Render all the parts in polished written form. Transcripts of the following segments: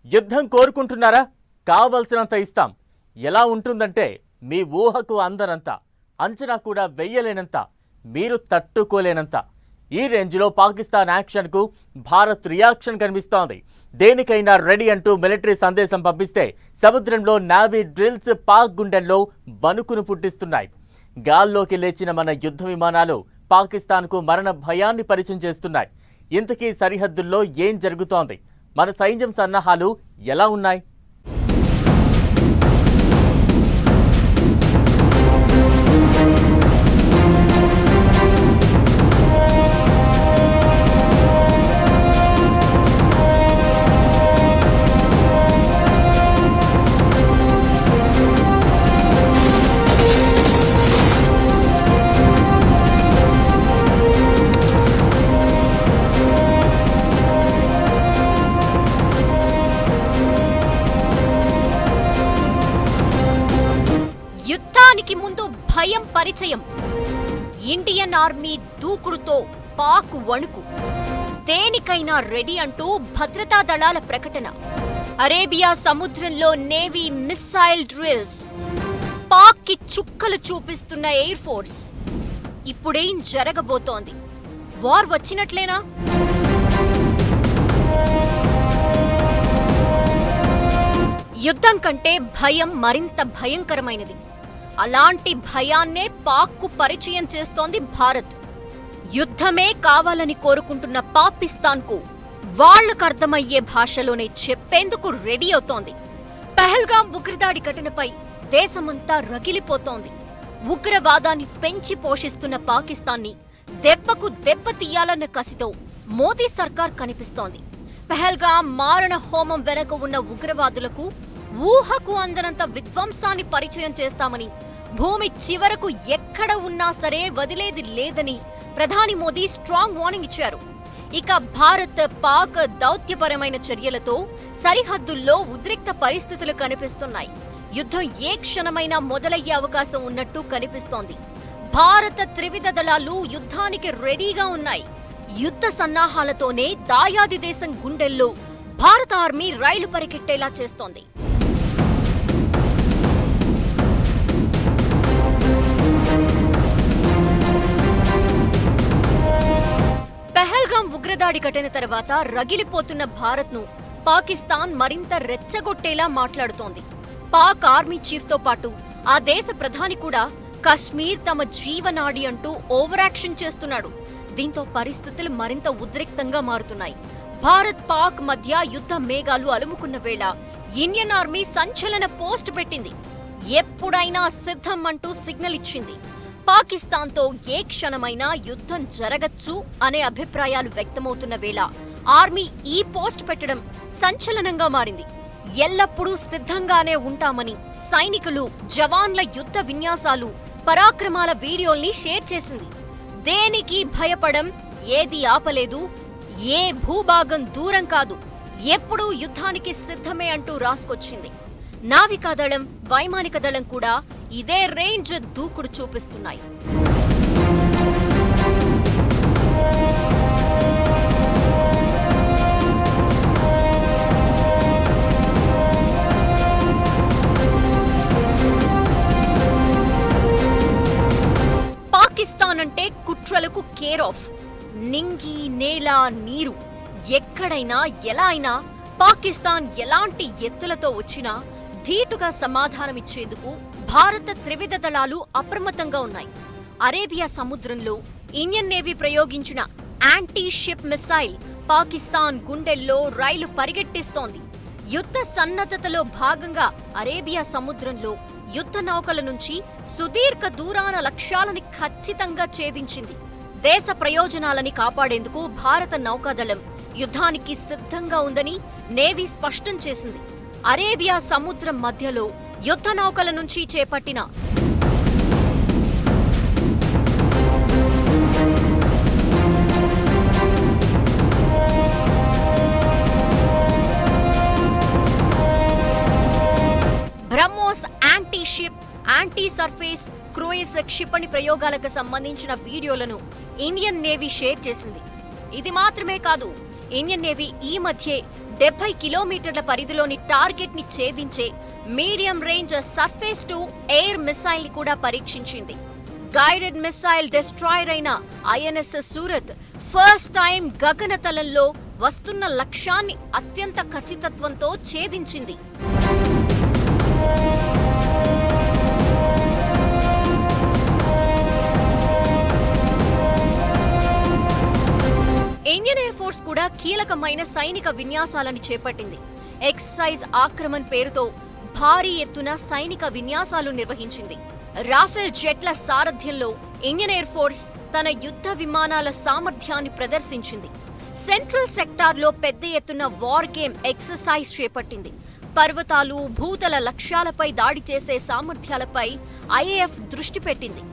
యుద్ధం కోరుకుంటున్నారా? కావలసినంత ఇస్తాం. ఎలా ఉంటుందంటే మీ ఊహకు అందనంత, అంచనా కూడా వెయ్యలేనంత, మీరు తట్టుకోలేనంత. ఈ రేంజ్లో పాకిస్తాన్ యాక్షన్కు భారత్ రియాక్షన్ కనిపిస్తోంది. దేనికైనా రెడీ అంటూ మిలిటరీ సందేశం పంపిస్తే సముద్రంలో నావీ డ్రిల్స్ పాక్ గుండెల్లో వణుకును పుట్టిస్తున్నాయి. గాల్లోకి లేచిన మన యుద్ధ విమానాలు పాకిస్తాన్కు మరణ భయాన్ని పరిచయం చేస్తున్నాయి. ఇంతకీ సరిహద్దుల్లో ఏం జరుగుతోంది? మన సైన్యం సన్నాహాలు ఎలా ఉన్నాయి? యుద్ధానికి ముందు భయం పరిచయం. ఇండియన్ ఆర్మీ దూకుడుతో పాక్ వణుకు. దేనికైనా రెడీ అంటూ భద్రతా దళాల ప్రకటన. అరేబియా సముద్రంలో నేవీ మిస్సైల్ డ్రిల్స్. పాక్ కి చుక్కలు చూపిస్తున్న ఎయిర్ ఫోర్స్. ఇప్పుడేం జరగబోతోంది? వార్ వచ్చినట్లేనా? యుద్ధం కంటే భయం మరింత భయంకరమైనది. అలాంటి భయాన్నే పాక్కు పరిచయం చేస్తోంది భారత్. యుద్ధమే కావాలని కోరుకుంటున్న పాకిస్తాన్కు వాళ్లకు అర్థమయ్యే భాషలోనే చెప్పేందుకు రెడీ అవుతోంది. పహల్గాం ఉగ్రదాడి ఘటనపై దేశమంతా రగిలిపోతోంది. ఉగ్రవాదాన్ని పెంచి పోషిస్తున్న పాకిస్తాన్ని దెబ్బకు దెబ్బ తీయాలన్న కసితో మోదీ సర్కార్ కనిపిస్తోంది. పహల్గాం మారణ హోమం వెనక ఉన్న ఉగ్రవాదులకు ఊహకు అందనంత విధ్వంసాన్ని పరిచయం చేస్తామని, భూమి చివరకు ఎక్కడ ఉన్నా సరే వదిలేది లేదని ప్రధాని మోదీ స్ట్రాంగ్ వార్నింగ్ ఇచ్చారు. ఇక భారత్ పాక్ దౌత్యపరమైన చర్యలతో సరిహద్దుల్లో ఉద్రిక్త పరిస్థితులు కనిపిస్తున్నాయి. యుద్ధం ఏ క్షణమైనా మొదలయ్యే అవకాశం ఉన్నట్టు కనిపిస్తోంది. భారత త్రివిధ దళాలు యుద్ధానికి రెడీగా ఉన్నాయి. యుద్ధ సన్నాహాలతోనే దాయాది దేశం గుండెల్లో భారత ఆర్మీ రైలు పరిగెట్టేలా చేస్తోంది. పహల్గాం ఉగ్రదాడి ఘటన తర్వాత రగిలిపోతున్న భారత్ను పాకిస్తాన్ మరింత రెచ్చగొట్టేలా మాట్లాడుతోంది. పాక్ ఆర్మీ చీఫ్ తో పాటు ఆ దేశ ప్రధాని కూడా కశ్మీర్ తమ జీవనాడి అంటూ ఓవర్ యాక్షన్ చేస్తున్నాడు. దీంతో పరిస్థితులు మరింత ఉద్రిక్తంగా మారుతున్నాయి. భారత్ పాక్ మధ్య యుద్ధ మేఘాలు అలుముకున్న వేళ ఇండియన్ ఆర్మీ సంచలన పోస్ట్ పెట్టింది. ఎప్పుడైనా సిద్ధం అంటూ సిగ్నల్ ఇచ్చింది. పాకిస్తాన్తో ఏ క్షణమైనా యుద్ధం జరగచ్చు అనే అభిప్రాయాలు వ్యక్తమవుతున్న వేళ ఆర్మీ ఈ పోస్ట్ పెట్టడం సంచలనంగా మారింది. ఎల్లప్పుడూ సిద్ధంగానే ఉంటామని సైనికులు, జవాన్ల యుద్ధ విన్యాసాలు, పరాక్రమాల వీడియోల్ని షేర్ చేసింది. దేనికి భయపడం, ఏది ఆపలేదు, ఏ భూభాగం దూరం కాదు, ఎప్పుడూ యుద్ధానికి సిద్ధమే అంటూ రాసుకొచ్చింది. నావికాదళం, వైమానిక దళం కూడా ఇదే రేంజ్ దూకుడు చూపిస్తున్నాయి. పాకిస్తాన్ అంటే కుట్రలకు కేర్ ఆఫ్. నింగి, నేల, నీరు ఎక్కడైనా ఎలా అయినా పాకిస్తాన్ ఎలాంటి ఎత్తులతో వచ్చినా ధీటుగా సమాధానమిచ్చేందుకు భారత త్రివిధ దళాలు అప్రమత్తంగా ఉన్నాయి. అరేబియా సముద్రంలో ఇండియన్ నేవీ ప్రయోగించిన యాంటీ షిప్ మిసైల్ పాకిస్తాన్ గుండెల్లో రైలు పరిగెట్టిస్తోంది. యుద్ధ సన్నద్ధతలో భాగంగా అరేబియా సముద్రంలో యుద్ధ నౌకల నుంచి సుదీర్ఘ దూరాన లక్ష్యాలని ఖచ్చితంగా ఛేదించింది. దేశ ప్రయోజనాలని కాపాడేందుకు భారత నౌకాదళం యుద్ధానికి సిద్ధంగా ఉందని నేవీ స్పష్టం చేసింది. అరేబియా సముద్రం మధ్యలో యుద్ధ నౌకల నుంచి చేపట్టిన BrahMos anti ship, anti surface cruise క్షిపణి ప్రయోగాలకు సంబంధించిన వీడియోలను ఇండియన్ నేవీ షేర్ చేసింది. ఇది మాత్రమే కాదు, ఇండియన్ నేవీ ఈ మధ్యే 70 కిలోమీటర్ల పరిధిలోని టార్గెట్ ని ఛేదించే medium range surface to air missile ని కూడా పరీక్షించింది. గైడెడ్ మిసైల్ డెస్ట్రాయర్ అయిన ఐఎన్ఎస్ సూరత్ ఫస్ట్ టైం గగనతలంలో వస్తున్న లక్ష్యాన్ని అత్యంత ఖచ్చితత్వంతో ఛేదించింది. ఇండియన్ ఎయిర్ ఫోర్స్ కూడా కీలకమైన సైనిక విన్యాసాలను చేపట్టింది. ఎక్సర్సైజ్ ఆక్రమణ్ పేరుతో భారీ ఎత్తున సైనిక విన్యాసాలు నిర్వహించింది. రాఫెల్ జెట్ల సారథ్యంలో ఇండియన్ ఎయిర్ ఫోర్స్ తన యుద్ధ విమానాల సామర్థ్యాన్ని ప్రదర్శించింది. సెంట్రల్ సెక్టార్లో పెద్ద ఎత్తున వార్ గేమ్ ఎక్సర్సైజ్ చేపట్టింది. పర్వతాలు, భూతల లక్ష్యాలపై దాడి చేసే సామర్థ్యాలపై ఐఏఎఫ్ దృష్టి పెట్టింది.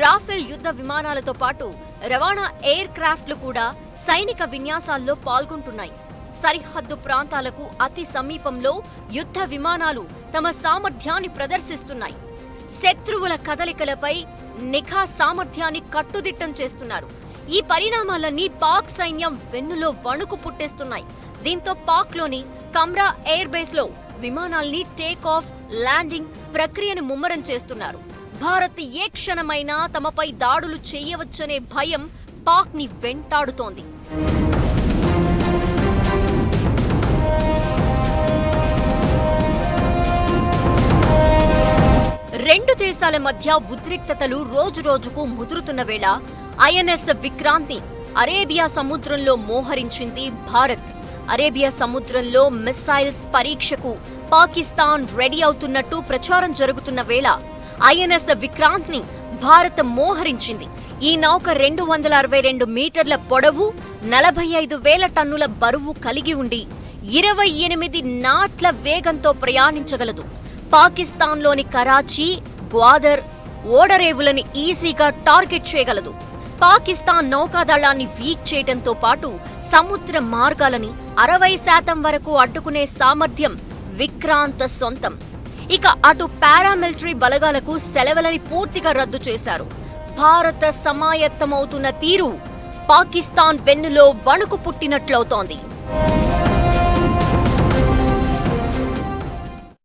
రాఫెల్ యుద్ధ విమానాలతో పాటు రవాణా ఎయిర్ క్రాఫ్ట్లు కూడా సైనిక విన్యాసాల్లో పాల్గొంటున్నాయి. సరిహద్దు ప్రాంతాలకు అతి సమీపంలో యుద్ధ విమానాలు తమ సామర్థ్యాన్ని ప్రదర్శిస్తున్నాయి. శత్రువుల కదలికలపై నిఘా సామర్థ్యాన్ని కట్టుదిట్టం చేస్తున్నారు. ఈ పరిణామాలన్నీ పాక్ సైన్యం వెన్నులో వణుకు పుట్టిస్తున్నాయి. దీంతో పాక్లోని కమ్రా ఎయిర్ బేస్ లో విమానాల్ని టేక్ ఆఫ్, ల్యాండింగ్ ప్రక్రియను ముమ్మరం చేస్తున్నారు. భారత్ ఏ క్షణమైనా తమపై దాడులు చేయవచ్చనే భయం పాక్ ని వెంటాడుతోంది. రెండు దేశాల మధ్య ఉద్రిక్తతలు రోజురోజుకు ముదురుతున్న వేళ ఐఎన్ఎస్ విక్రాంత్ ని అరేబియా సముద్రంలో మోహరించింది భారత్. అరేబియా సముద్రంలో మిసైల్స్ పరీక్షకు పాకిస్తాన్ రెడీ అవుతున్నట్టు ప్రచారం జరుగుతున్న వేళ ఐఎన్ఎస్ విక్రాంత్ ని భారత్ మోహరించింది. ఈ నౌక 262 మీటర్ల పొడవు, 45,000 టన్నుల బరువు కలిగి ఉండి 28 నాట్ల వేగంతో ప్రయాణించగలదు. పాకిస్తాన్లోని కరాచీ, గ్వాదర్ ఓడరేవులని ఈజీగా టార్గెట్ చేయగలదు. పాకిస్తాన్ నౌకాదళాన్ని వీక్ చేయడంతో పాటు సముద్ర మార్గాలని 60% వరకు అడ్డుకునే సామర్థ్యం విక్రాంత్ సొంతం. ఇక అటు పారామిలిటరీ బలగాలకు సెలవులని పూర్తిగా రద్దు చేశారు. భారత సమాయత్తమవుతున్న తీరు పాకిస్తాన్ వెన్నులో వణుకు పుట్టినట్లవుతోంది.